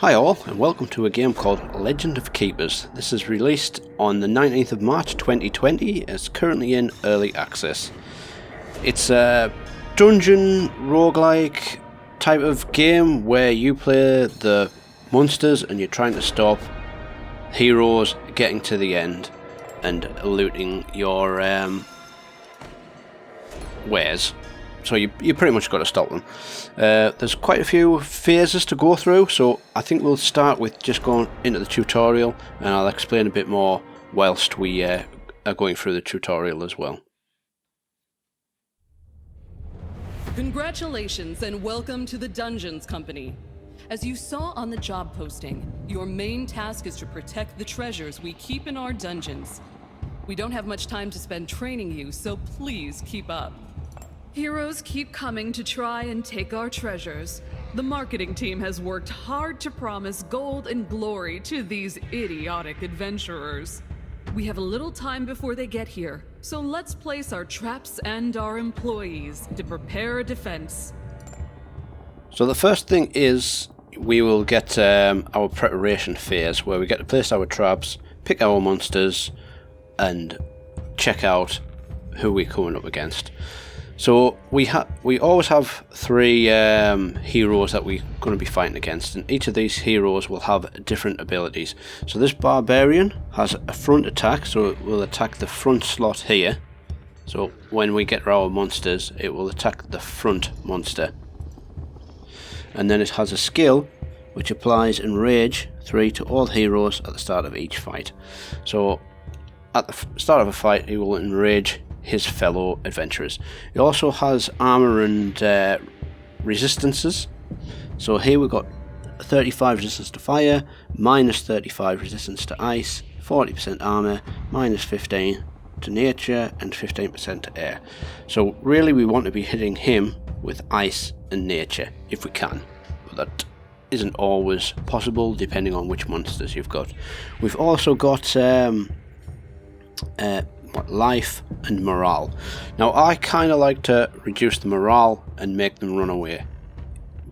Hi all, and welcome to a game called Legend of Keepers. This is released on the 19th of March 2020. It's currently in early access. It's a dungeon roguelike type of game where you play the monsters and you're trying to stop heroes getting to the end and looting your wares. So you pretty much got to stop them. There's quite a few phases to go through, so I think we'll start with just going into the tutorial, and I'll explain a bit more whilst we are going through the tutorial as well. Congratulations and welcome to the Dungeons Company. As you saw on the job posting, your main task is to protect the treasures we keep in our dungeons. We don't have much time to spend training you, so please keep up. Heroes keep coming to try and take our treasures. The marketing team has worked hard to promise gold and glory to these idiotic adventurers. We have a little time before they get here, so let's place our traps and our employees to prepare a defense. So the first thing is we will get our preparation phase, where we get to place our traps, pick our monsters, and check out who we're coming up against. So we always have three heroes that we're going to be fighting against, and each of these heroes will have different abilities. So this barbarian has a front attack, so it will attack the front slot here. So when we get our monsters, it will attack the front monster. And then it has a skill which applies Enrage 3 to all heroes at the start of each fight. So at the start of a fight, he will enrage his fellow adventurers. He also has armor and resistances. So here we've got 35 resistance to fire, minus 35 resistance to ice, 40% armor, minus 15 to nature, and 15% to air. So really we want to be hitting him with ice and nature if we can, but that isn't always possible depending on which monsters you've got. We've also got life and morale. Now I kind of like to reduce the morale and make them run away,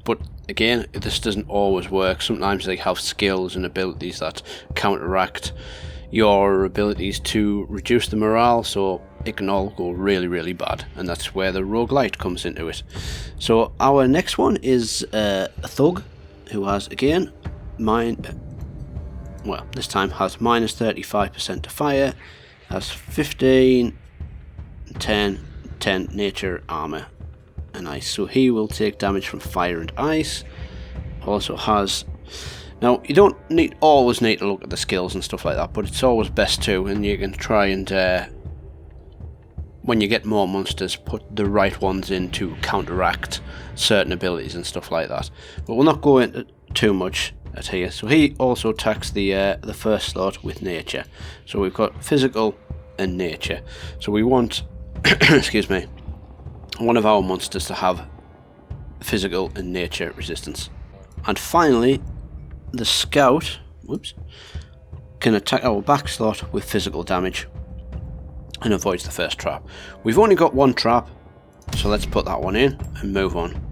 but again this doesn't always work. Sometimes they have skills and abilities that counteract your abilities to reduce the morale, so it can all go really bad, and that's where the roguelite comes into it. So our next one is a thug who has again this time has minus 35% to fire, has 15, 10 nature, armor, and ice. So he will take damage from fire and ice. Also has... Now, you don't always need to look at the skills and stuff like that, but it's always best to, and you can try and, when you get more monsters, put the right ones in to counteract certain abilities and stuff like that. But we'll not go into too much at here. So he also attacks the first slot with nature. So we've got physical and nature. So we want, excuse me, one of our monsters to have physical and nature resistance. And finally, the scout, can attack our back slot with physical damage and avoids the first trap. We've only got one trap, so let's put that one in and move on.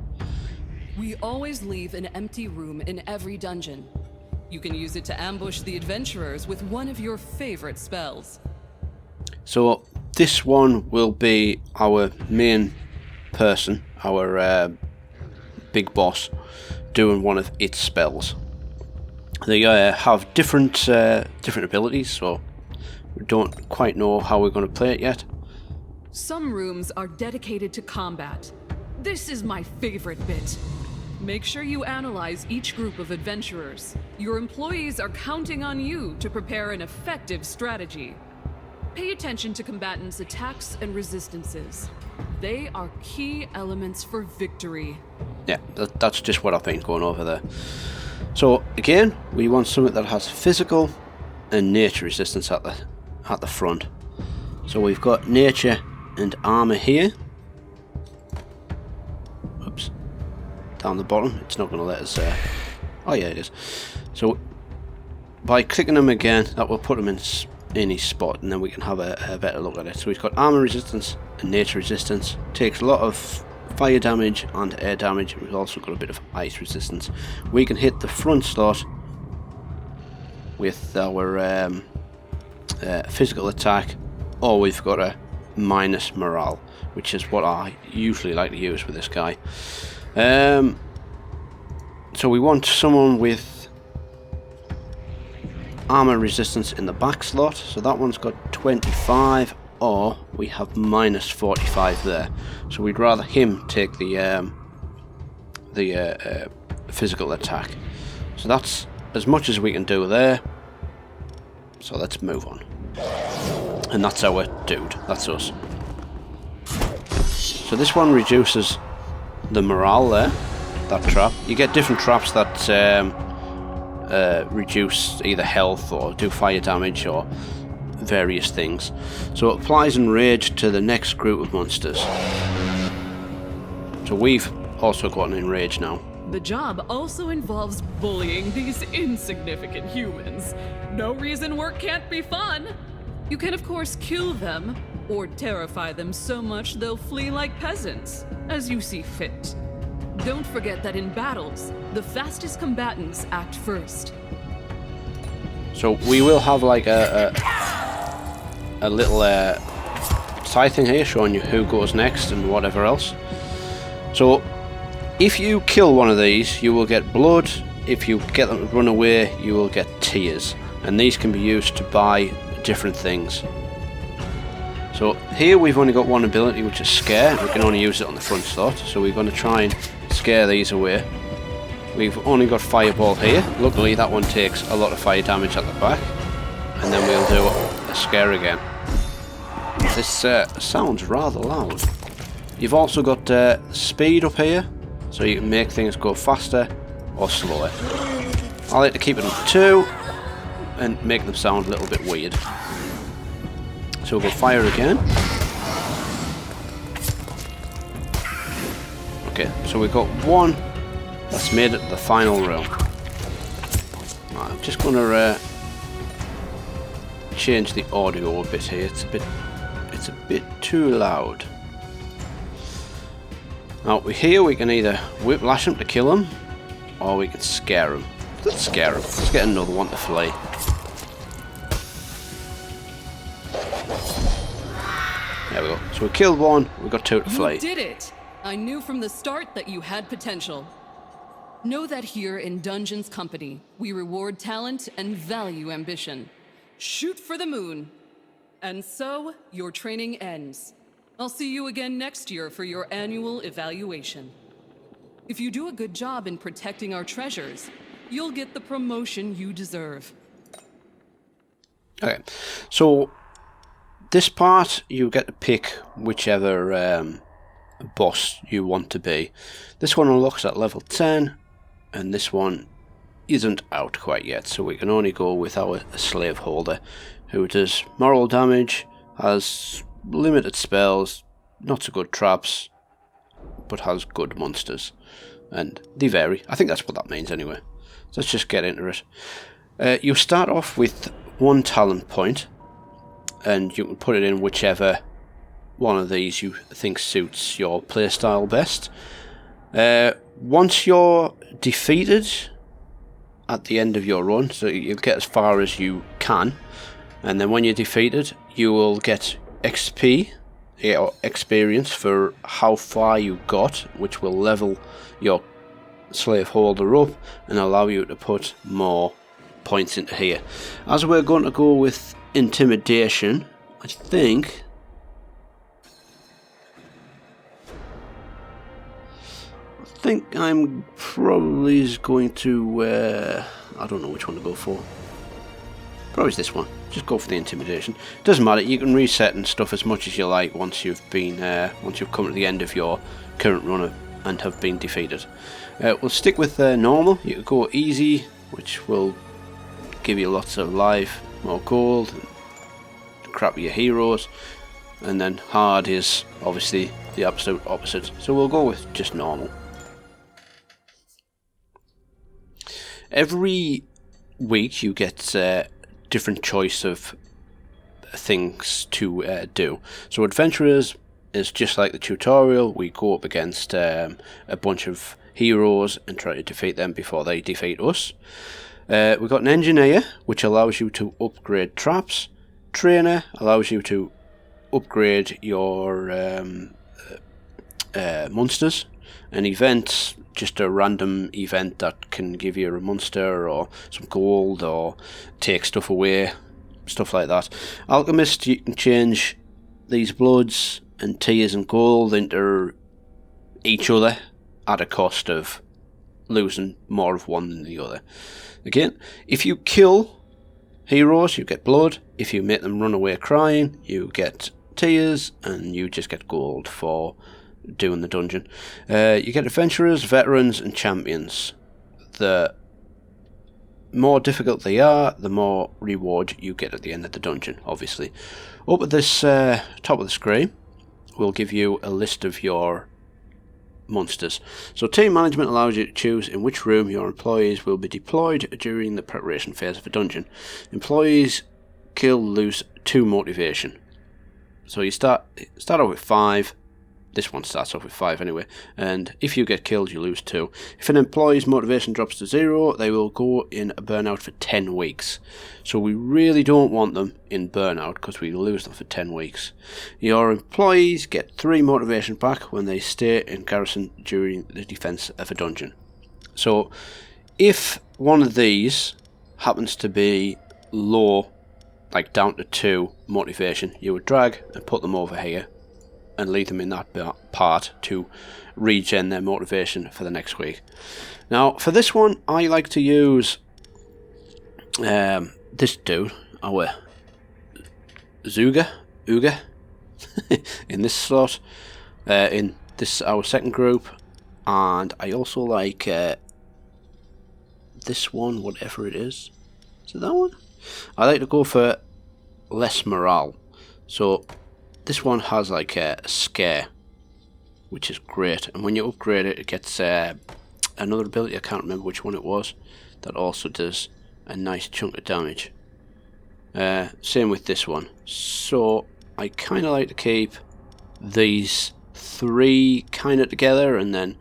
We always leave an empty room in every dungeon. You can use it to ambush the adventurers with one of your favorite spells. So this one will be our main person, our big boss, doing one of its spells. They have different abilities, so we don't quite know how we're going to play it yet. Some rooms are dedicated to combat. This is my favorite bit. Make sure you analyze each group of adventurers. Your employees are counting on you to prepare an effective strategy. Pay attention to combatants' attacks and resistances. They are key elements for victory. Yeah, that's just what I've been going over there. So again, we want something that has physical and nature resistance at the front. So we've got nature and armor here. Oops. Down the bottom, it's not going to let us... oh yeah, it is. So by clicking them again, that will put them in his spot, and then we can have a better look at it. So we've got armor resistance and nature resistance. Takes a lot of fire damage and air damage. We've also got a bit of ice resistance. We can hit the front slot with our physical attack, or we've got a minus morale, which is what I usually like to use with this guy. So we want someone with armor resistance in the back slot, so that one's got 25, or we have minus 45 there. So we'd rather him take the physical attack. So that's as much as we can do there. So let's move on. And that's our dude. That's us. So this one reduces the morale there. That trap. You get different traps that reduce either health or do fire damage or various things. So it applies enrage to the next group of monsters. So we've also got an enrage now. The job also involves bullying these insignificant humans. No reason work can't be fun. You can of course kill them, or terrify them so much they'll flee like peasants, as you see fit. Don't forget that in battles, the fastest combatants act first. So we will have like a little side thing here showing you who goes next and whatever else. So if you kill one of these, you will get blood. If you get them to run away, you will get tears. And these can be used to buy different things. So here we've only got one ability, which is scare. We can only use it on the front slot, so we're going to try and scare these away. We've only got fireball here. Luckily that one takes a lot of fire damage at the back, and then we'll do a scare again. This sounds rather loud. You've also got speed up here, so you can make things go faster or slower. I like to keep it on 2 and make them sound a little bit weird. So we'll go fire again. Okay, so we've got one that's made it to the final room. Right, I'm just going to change the audio a bit here. It's a bit too loud. Now here we can either whiplash them to kill them, or we can scare them. Let's scare them. Let's get another one to flee. There we go. So we killed one, we got 2 to flee. You did it! I knew from the start that you had potential. Know that here in Dungeon's company, we reward talent and value ambition. Shoot for the moon. And so, your training ends. I'll see you again next year for your annual evaluation. If you do a good job in protecting our treasures, you'll get the promotion you deserve. Okay, so this part you get to pick whichever boss you want to be. This one unlocks at level 10, and this one isn't out quite yet, so we can only go with our slaveholder, who does moral damage, has limited spells, not so good traps, but has good monsters. And they vary. I think that's what that means anyway. So let's just get into it. You start off with 1 talent point, and you can put it in whichever one of these you think suits your playstyle best. Once you're defeated at the end of your run, so you'll get as far as you can, and then when you're defeated you will get XP, or experience, for how far you got, which will level your slaveholder up and allow you to put more points into here. As we're going to go with intimidation, I think I'm probably going to I don't know which one to go for. Probably this one. Just go for the intimidation. Doesn't matter, you can reset and stuff as much as you like once you've come to the end of your current run and have been defeated. We'll stick with normal. You can go easy, which will give you lots of life, more gold, and crappier heroes, and then hard is obviously the absolute opposite. So we'll go with just normal. Every week you get different choice of things to do. So adventurers is just like the tutorial. We go up against a bunch of heroes and try to defeat them before they defeat us. We've got an engineer, which allows you to upgrade traps. Trainer allows you to upgrade your monsters. An event, just a random event that can give you a monster or some gold or take stuff away, stuff like that. Alchemist, you can change these bloods and tears and gold into each other at a cost of losing more of one than the other. Again, if you kill heroes, you get blood. If you make them run away crying, you get tears, and you just get gold for doing the dungeon. You get adventurers, veterans, and champions. The more difficult they are, the more reward you get at the end of the dungeon, obviously. Up at this top of the screen, we'll give you a list of your monsters. So team management allows you to choose in which room your employees will be deployed during the preparation phase of a dungeon. Employees kill lose 2 motivation. So you start off with 5. This one starts off with 5 anyway, and if you get killed you lose 2. If an employee's motivation drops to 0, they will go in a burnout for 10 weeks. So we really don't want them in burnout because we lose them for 10 weeks. Your employees get 3 motivation back when they stay in garrison during the defense of a dungeon. So if one of these happens to be low, like down to 2 motivation, you would drag and put them over here and leave them in that part to regen their motivation for the next week. Now, for this one, I like to use this dude, our Uga, in this slot, in this our second group, and I also like this one, whatever it is. Is it that one? I like to go for less morale. So this one has like a scare, which is great, and when you upgrade it, it gets another ability, I can't remember which one it was, that also does a nice chunk of damage. Same with this one. So I kind of like to keep these 3 kind of together, and then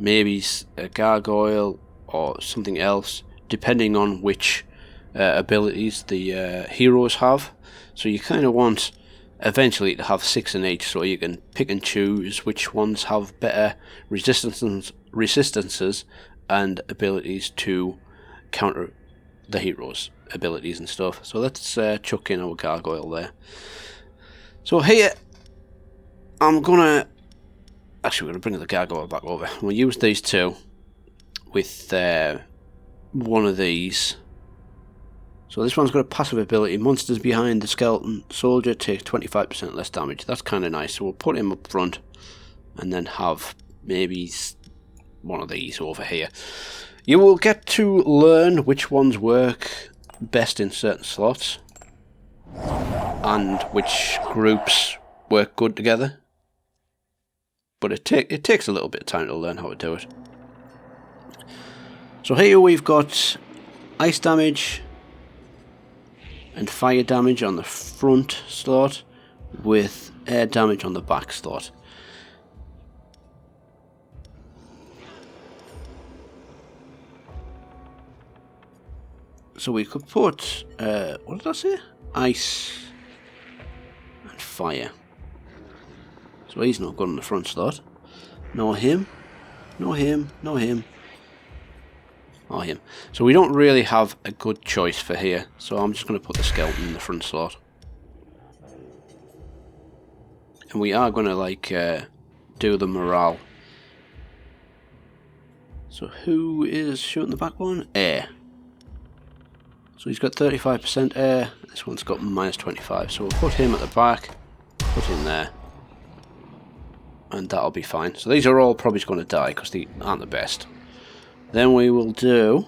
maybe a gargoyle or something else, depending on which abilities the heroes have. So you kind of want eventually to have 6 in each, so you can pick and choose which ones have better resistances and abilities to counter the heroes' abilities and stuff. So let's chuck in our gargoyle there. So here I'm gonna bring the gargoyle back over. We'll use these 2 with one of these. So this one's got a passive ability. Monsters behind the skeleton soldier take 25% less damage. That's kind of nice. So we'll put him up front and then have maybe one of these over here. You will get to learn which ones work best in certain slots and which groups work good together. But it takes a little bit of time to learn how to do it. So here we've got ice damage and fire damage on the front slot with air damage on the back slot. So we could put, what did I say? Ice and fire. So he's not good on the front slot. Nor him, nor him, nor him. Or him. So we don't really have a good choice for here, so I'm just going to put the skeleton in the front slot. And we are going to like do the morale. So who is shooting the back one? Air. So he's got 35% air, this one's got minus 25, so we'll put him at the back, put him there, and that'll be fine. So these are all probably going to die because they aren't the best. Then we will do...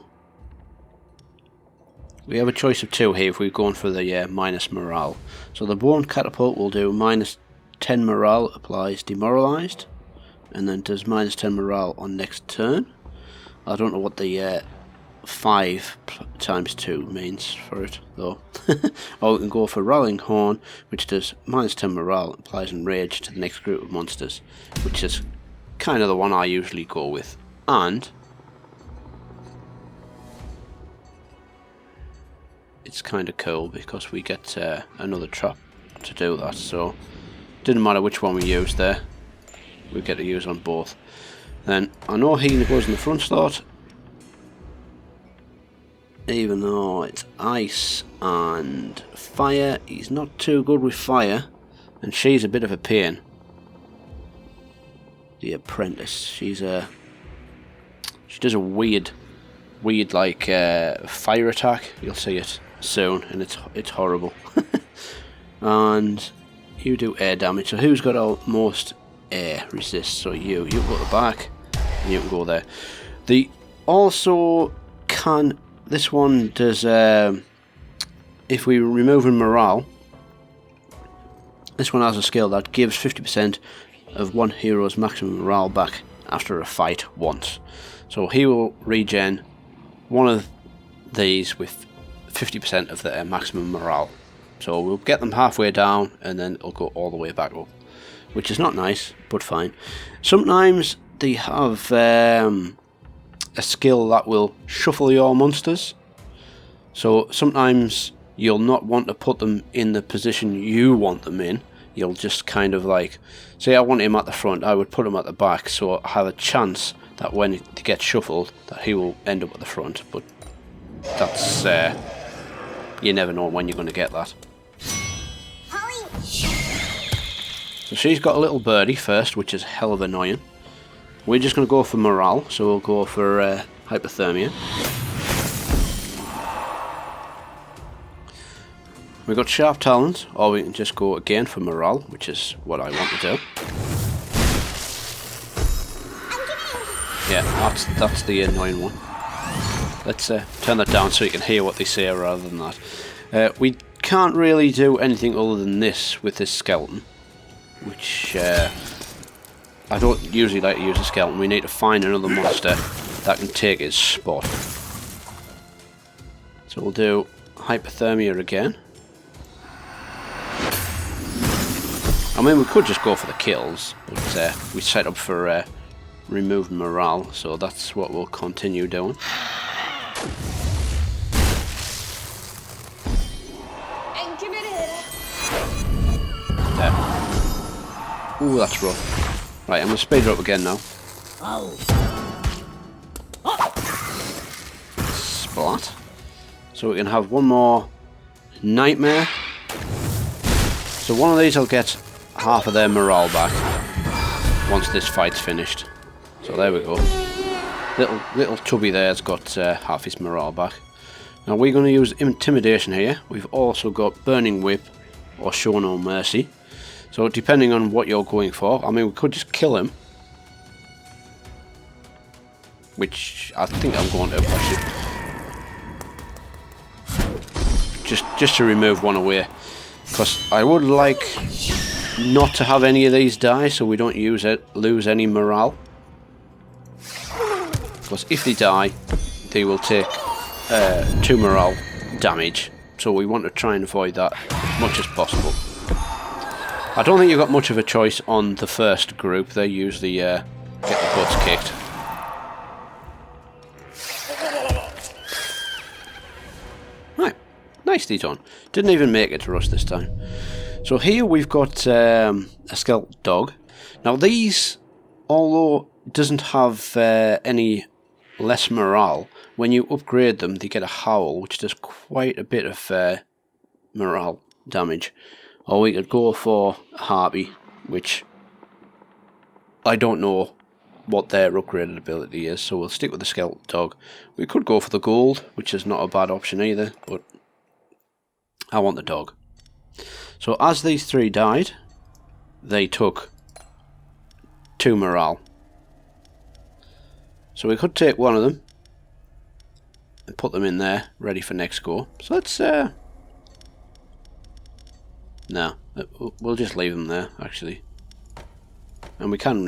We have a choice of 2 here if we're going for the minus morale. So the bone catapult will do minus 10 morale, applies demoralized, and then does minus 10 morale on next turn. I don't know what the 5 times 2 means for it though. Or we can go for Rallying Horn, which does -10 morale, applies enrage to the next group of monsters, which is kind of the one I usually go with. And it's kind of cool because we get another trap to do that, so didn't matter which one we used there, we get to use on both. Then I know he goes in the front slot, even though it's ice and fire. He's not too good with fire, and she's a bit of a pain. The apprentice, she does a weird like fire attack. You'll see it soon, and it's horrible. And you do air damage. So who's got our most air resist? So you go to the back, and you can go there. The also can. This one does, if we remove morale, this one has a skill that gives 50% of one hero's maximum morale back after a fight once. So he will regen one of these with 50% of their maximum morale. So we'll get them halfway down and then it'll go all the way back up, which is not nice, but fine. Sometimes they have a skill that will shuffle your monsters, so sometimes you'll not want to put them in the position you want them in. You'll just kind of like, say I want him at the front, I would put him at the back, so I have a chance that when it gets shuffled that he will end up at the front. But that's you never know when you're going to get that. So she's got a little birdie first, which is hell of annoying. We're just going to go for morale, so we'll go for hypothermia. We've got sharp talons, or we can just go again for morale, which is what I want to do. Yeah, that's the annoying one. Let's turn that down so you can hear what they say rather than that. We can't really do anything other than this with this skeleton, which I don't usually like to use a skeleton. We need to find another monster that can take his spot. So we'll do hypothermia again. I mean, we could just go for the kills, but we set up for remove morale, so that's what we'll continue doing. There. Ooh, that's rough. Right, I'm going to speed her up again now. Splat. So we can have one more nightmare. So one of these will get half of their morale back once this fight's finished. So there we go. Little Tubby there's got half his morale back. Now we're going to use intimidation here. We've also got burning whip or show no mercy. So depending on what you're going for, I mean, we could just kill him, which I think I'm going to actually, just to remove one away, because I would like not to have any of these die, so we don't lose any morale. Because if they die, they will take 2 morale damage, so we want to try and avoid that as much as possible. I don't think you've got much of a choice on the first group. They usually get the butts kicked. Right, nicely done. Didn't even make it to us this time. So here we've got a skeleton dog. Now these, although it doesn't have any less morale, when you upgrade them they get a howl, which does quite a bit of morale damage. Or we could go for a harpy, which I don't know what their upgraded ability is, so we'll stick with the skeleton dog. We could go for the gold, which is not a bad option either, but I want the dog. So as these 3 died, they took 2 morale. So we could take one of them and put them in there, ready for next go. So let's no, we'll just leave them there, actually. And we can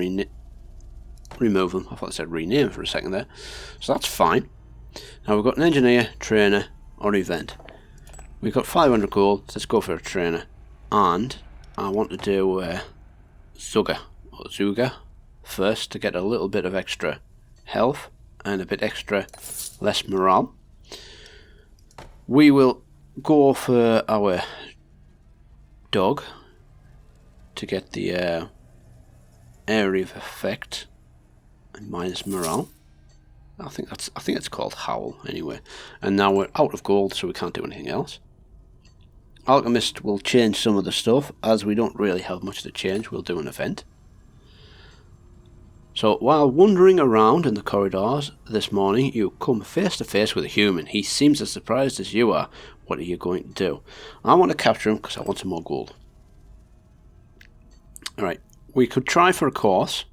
remove them. I thought I said rename for a second there. So that's fine. Now we've got an engineer, trainer, or event. We've got 500 gold. Let's go for a trainer. And I want to do Zuga first to get a little bit of extra health and a bit extra less morale. We will go for our dog to get the area of effect and minus morale. I think it's called Howl anyway. And now we're out of gold, so we can't do anything else. Alchemist will change some of the stuff. As we don't really have much to change, we'll do an event. So while wandering around in the corridors this morning, you come face to face with a human. He seems as surprised as you are. What are you going to do? I want to capture him because I want some more gold. Alright, we could try for a course.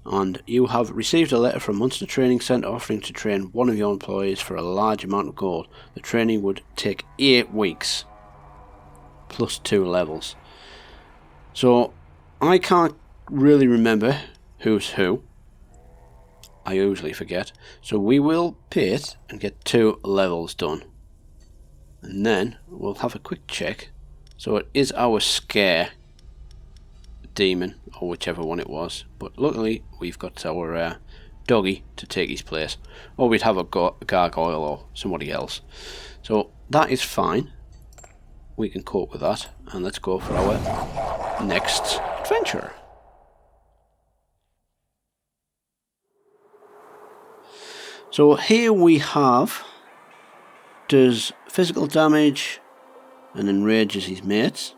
And you have received a letter from Munster Training Centre offering to train one of your employees for a large amount of gold. The training would take 8 weeks. Plus 2 levels. So, I can't really remember who's who. I usually forget. So we will pay it and get 2 levels done. And then we'll have a quick check. So it is our scare demon, or whichever one it was. But luckily we've got our doggy to take his place. Or we'd have a gargoyle or somebody else. So that is fine. We can cope with that. And let's go for our next adventure. So here we have, does physical damage and enrages his mates.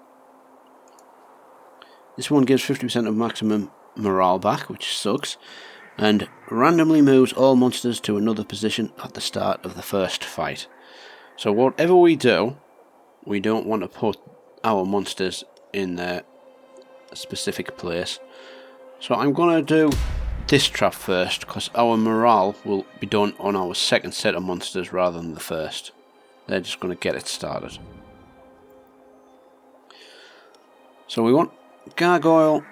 This one gives 50% of maximum morale back, which sucks, and randomly moves all monsters to another position at the start of the first fight. So whatever we do, we don't want to put our monsters in a specific place. So I'm going to do this trap first, because our morale will be done on our second set of monsters rather than the first. They're just going to get it started. So we want gargoyle,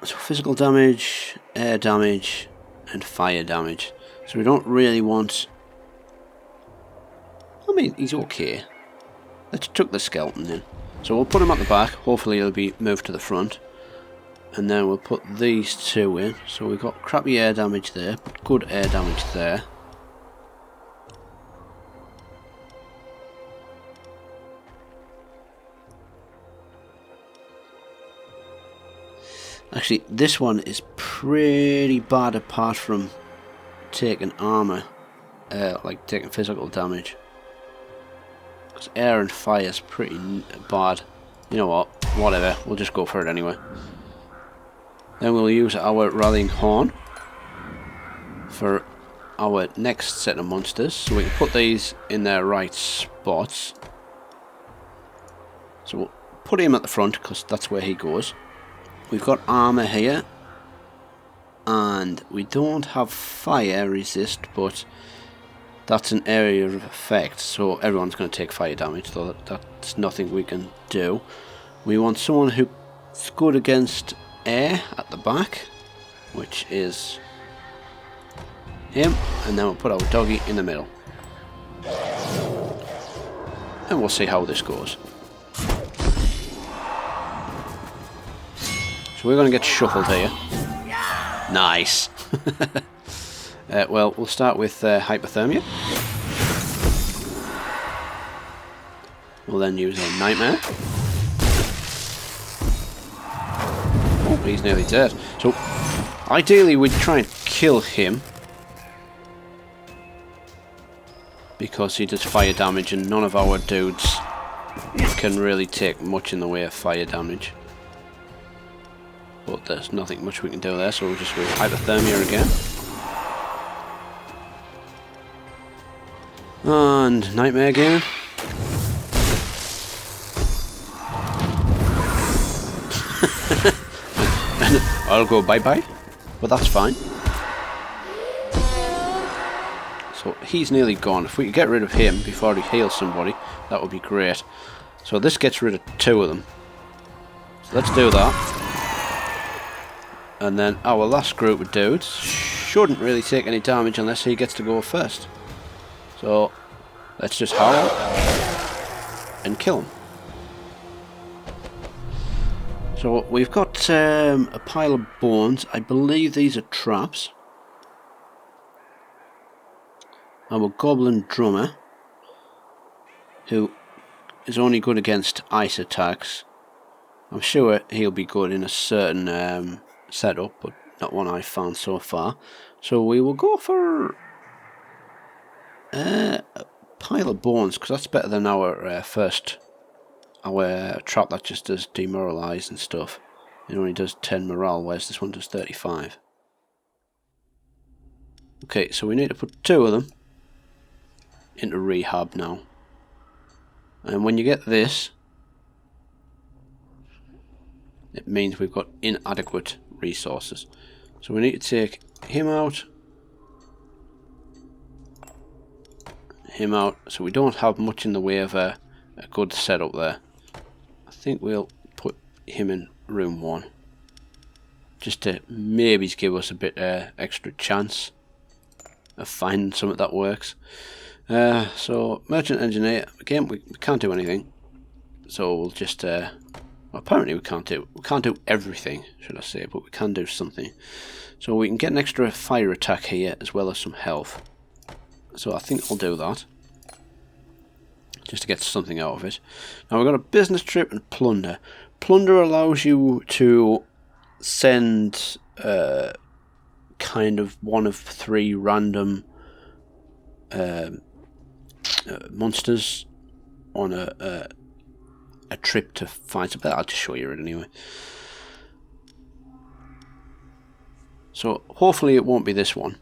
so physical damage, air damage, and fire damage. So we don't really want, I mean, he's okay. Let's chuck the skeleton in. So we'll put him at the back, hopefully he'll be moved to the front. And then we'll put these 2 in. So we've got crappy air damage there, but good air damage there. Actually, this one is pretty bad apart from taking armor, like taking physical damage. Because air and fire is pretty bad. You know what? Whatever. We'll just go for it anyway. Then we'll use our rallying horn for our next set of monsters. So we can put these in their right spots. So we'll put him at the front because that's where he goes. We've got armor here. And we don't have fire resist, but that's an area of effect. So everyone's going to take fire damage, so that's nothing we can do. We want someone who's good against air at the back, which is him, and then we'll put our doggy in the middle, and we'll see how this goes. So we're going to get shuffled here. Nice. Well, we'll start with hypothermia. We'll then use a nightmare. He's nearly dead. So, ideally we'd try and kill him, because he does fire damage and none of our dudes can really take much in the way of fire damage. But there's nothing much we can do there, so we'll just go hypothermia again. And nightmare again. I'll go bye-bye, but that's fine. So he's nearly gone. If we could get rid of him before he heals somebody, that would be great. So this gets rid of 2 of them. So let's do that. And then our last group of dudes shouldn't really take any damage unless he gets to go first. So let's just howl and kill him. So we've got a pile of bones. I believe these are traps. Our goblin drummer, who is only good against ice attacks. I'm sure he'll be good in a certain setup, but not one I've found so far. So we will go for a pile of bones, because that's better than our our trap that just does demoralise and stuff. It only does 10 morale, whereas this one does 35. Okay, so we need to put 2 of them into rehab now. And when you get this, it means we've got inadequate resources. So we need to take him out, so we don't have much in the way of a good setup there. I think we'll put him in room 1, just to maybe give us a bit extra chance of finding something that works. So merchant engineer, again we can't do anything, so we'll just apparently we can't do everything, should I say, but we can do something. So we can get an extra fire attack here as well as some health. So I think I'll do that, just to get something out of it. Now we've got a business trip and plunder. Plunder allows you to send kind of one of 3 random monsters on a trip to find something. I'll just show you it anyway. So hopefully it won't be this one.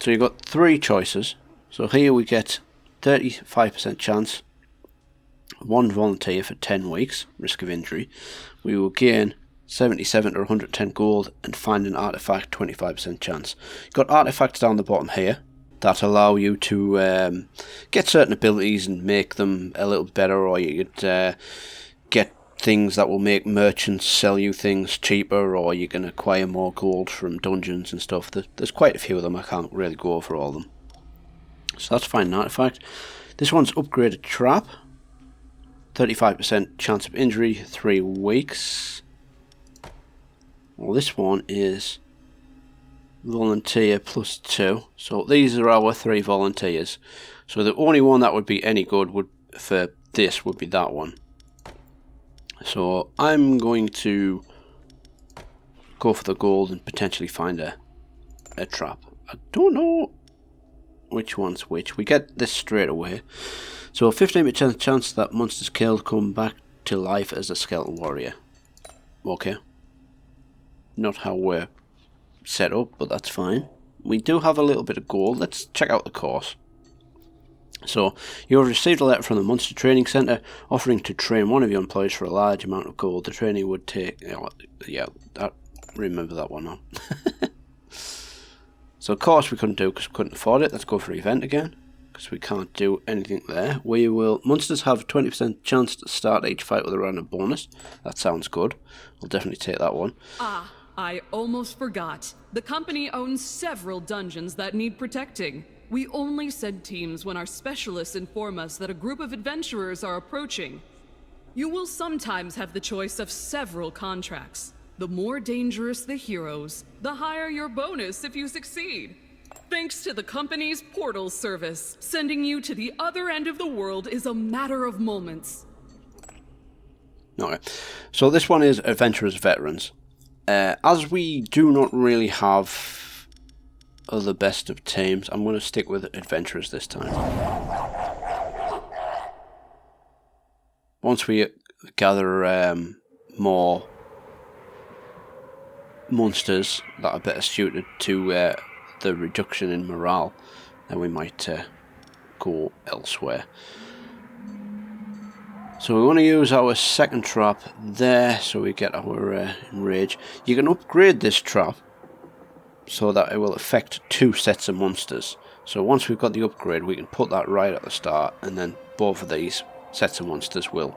So you've got 3 choices. So here we get 35% chance, 1 volunteer for 10 weeks, risk of injury. We will gain 77 or 110 gold and find an artifact, 25% chance. You've got artifacts down the bottom here that allow you to get certain abilities and make them a little better, or you could get things that will make merchants sell you things cheaper, or you can acquire more gold from dungeons and stuff. There's quite a few of them. I can't really go over all of them. So that's fine, an artifact. This one's upgraded trap, 35% chance of injury, 3 weeks. Well, this one is volunteer plus 2. So these are our 3 volunteers. So the only one that would be any good for this would be that one. So I'm going to go for the gold and potentially find a trap. I don't know which one's which. We get this straight away. So 15% chance that monsters killed come back to life as a skeleton warrior. Okay. Not how we're set up, but that's fine. We do have a little bit of gold. Let's check out the course. So, you have received a letter from the Monster Training Centre offering to train one of your employees for a large amount of gold. The training would take... Yeah, remember that one now. So, of course we couldn't do because we couldn't afford it. Let's go for event again, because we can't do anything there. Monsters have a 20% chance to start each fight with a random bonus. That sounds good. I'll definitely take that one. I almost forgot. The company owns several dungeons that need protecting. We only send teams when our specialists inform us that a group of adventurers are approaching. You will sometimes have the choice of several contracts. The more dangerous the heroes, the higher your bonus if you succeed. Thanks to the company's portal service, sending you to the other end of the world is a matter of moments. Okay, so this one is Adventurers Veterans. As we do not really have the best of teams, I'm going to stick with Adventurers this time. Once we gather more monsters that are better suited to the reduction in morale, then we might go elsewhere. So we want to use our second trap there, so we get our enrage. You can upgrade this trap so that it will affect 2 sets of monsters. So once we've got the upgrade, we can put that right at the start, and then both of these sets of monsters will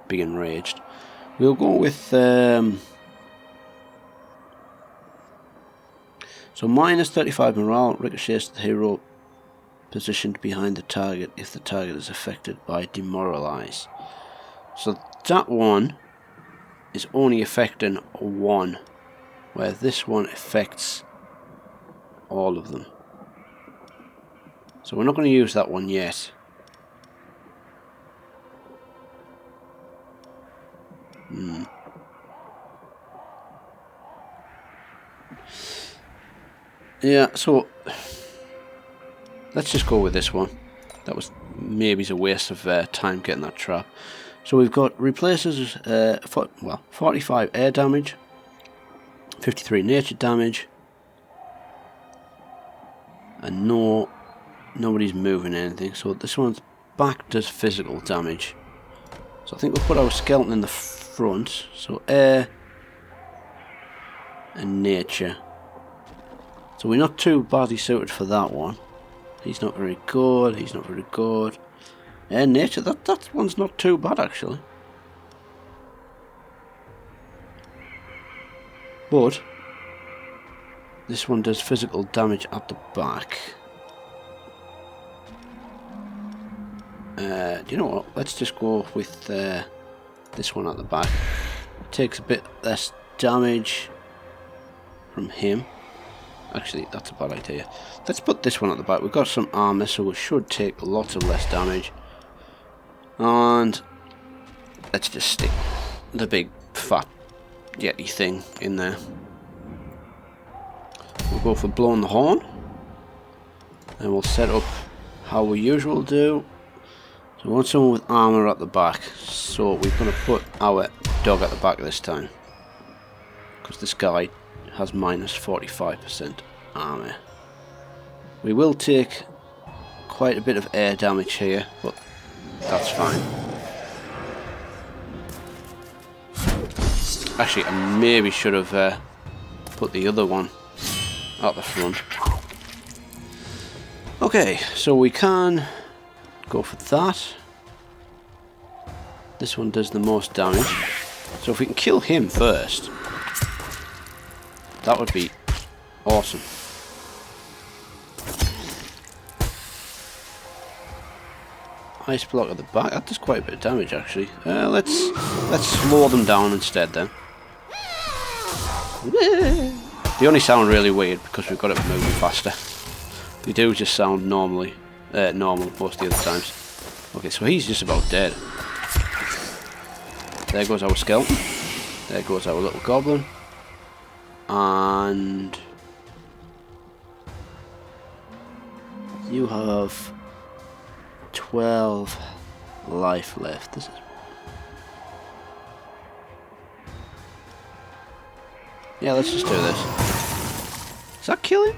be enraged. We'll go with So minus 35 morale ricochets to the hero positioned behind the target if the target is affected by demoralize. So that one is only affecting one, where this one affects all of them. So we're not going to use that one yet. Yeah, so let's just go with this one. That was maybe a waste of time getting that trap. So we've got replaces 45 air damage, 53 nature damage, and nobody's moving anything. So this one's back does physical damage. So I think we'll put our skeleton in the front. So air and nature. So we're not too badly suited for that one. He's not very good. He's not very good. And nature, that one's not too bad actually. But this one does physical damage at the back. Do you know what? Let's just go with this one at the back. It takes a bit less damage from him. Actually, that's a bad idea. Let's put this one at the back. We've got some armor, so we should take lots of less damage. And let's just stick the big fat yeti thing in there. We'll go for blowing the horn. And we'll set up how we usually do. So we want someone with armor at the back. So we're going to put our dog at the back this time. Because this guy has minus 45% armor. We will take quite a bit of air damage here, but that's fine. Actually, I maybe should have put the other one at the front. Okay, so we can go for that. This one does the most damage. So if we can kill him first, that would be awesome. Ice block at the back. That does quite a bit of damage actually. Let's slow them down instead then. They only sound really weird because we've got it moving faster. They do just sound normal most of the other times. Okay, so he's just about dead. There goes our skeleton. There goes our little goblin. And you have 12 life left. This is let's just do this. Does that kill him?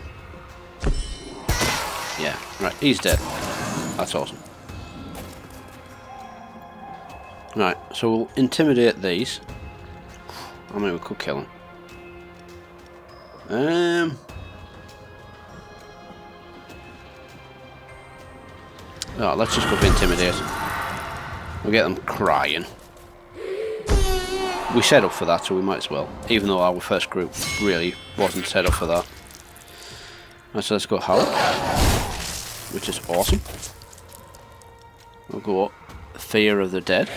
Yeah, right, he's dead. That's awesome. Right, so we'll intimidate these. I mean, we could kill him. Oh, let's just go for intimidate. We'll get them crying. We set up for that, so we might as well. Even though our first group really wasn't set up for that. Right, so let's go Howard, which is awesome. We'll go Fear of the Dead.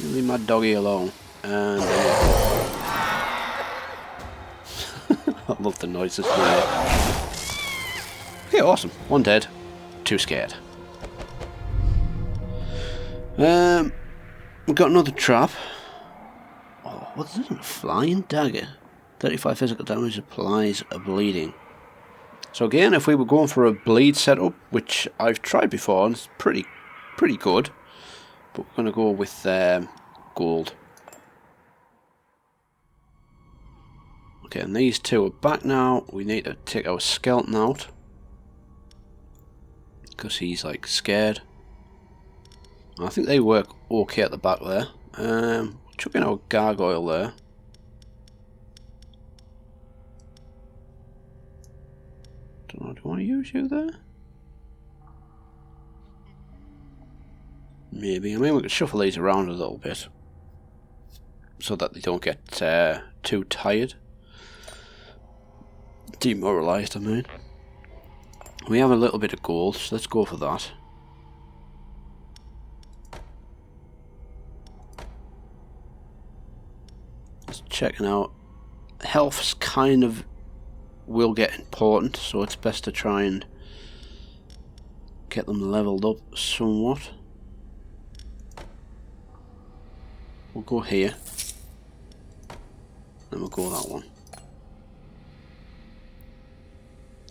Leave my doggy alone. And I love the noises. Okay, awesome. One dead, two scared. We've got another trap. Oh, what's this? A flying dagger. 35 physical damage applies a bleeding. So again, if we were going for a bleed setup, which I've tried before and it's pretty good, but we're going to go with gold. Okay, and these two are back now. We need to take our skeleton out because he's like scared. I think they work okay at the back there. Chuck in our gargoyle there. Don't know, do I want to use you there? Maybe. I mean, we could shuffle these around a little bit so that they don't get too tired. Demoralised, I mean. We have a little bit of gold, so let's go for that. Just checking out. Health's kind of will get important, so it's best to try and get them leveled up somewhat. We'll go here. Then we'll go that one.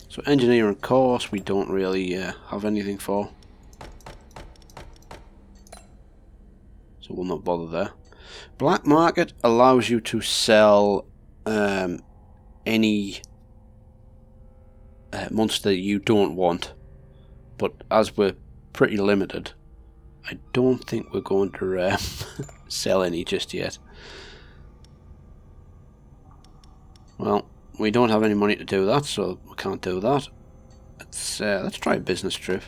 So engineering course we don't really have anything for. So we'll not bother there. Black market allows you to sell any monster you don't want. But as we're pretty limited, I don't think we're going to sell any just yet. Well, we don't have any money to do that, so we can't do that. Let's try a business trip,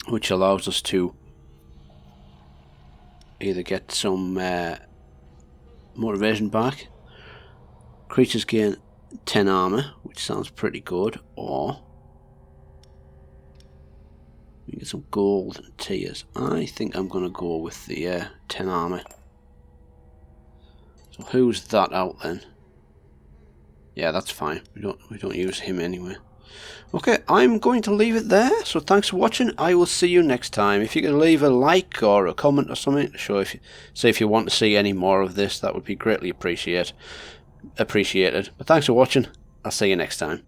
which allows us to either get some motivation back, creatures gain 10 armor, which sounds pretty good, or we can get some gold and tiers. I think I'm going to go with the 10 armor. So who's that out then? Yeah, that's fine. We don't use him anyway. Okay, I'm going to leave it there. So thanks for watching. I will see you next time. If you could leave a like or a comment or something to show if you want to see any more of this, that would be greatly appreciated. But thanks for watching. I'll see you next time.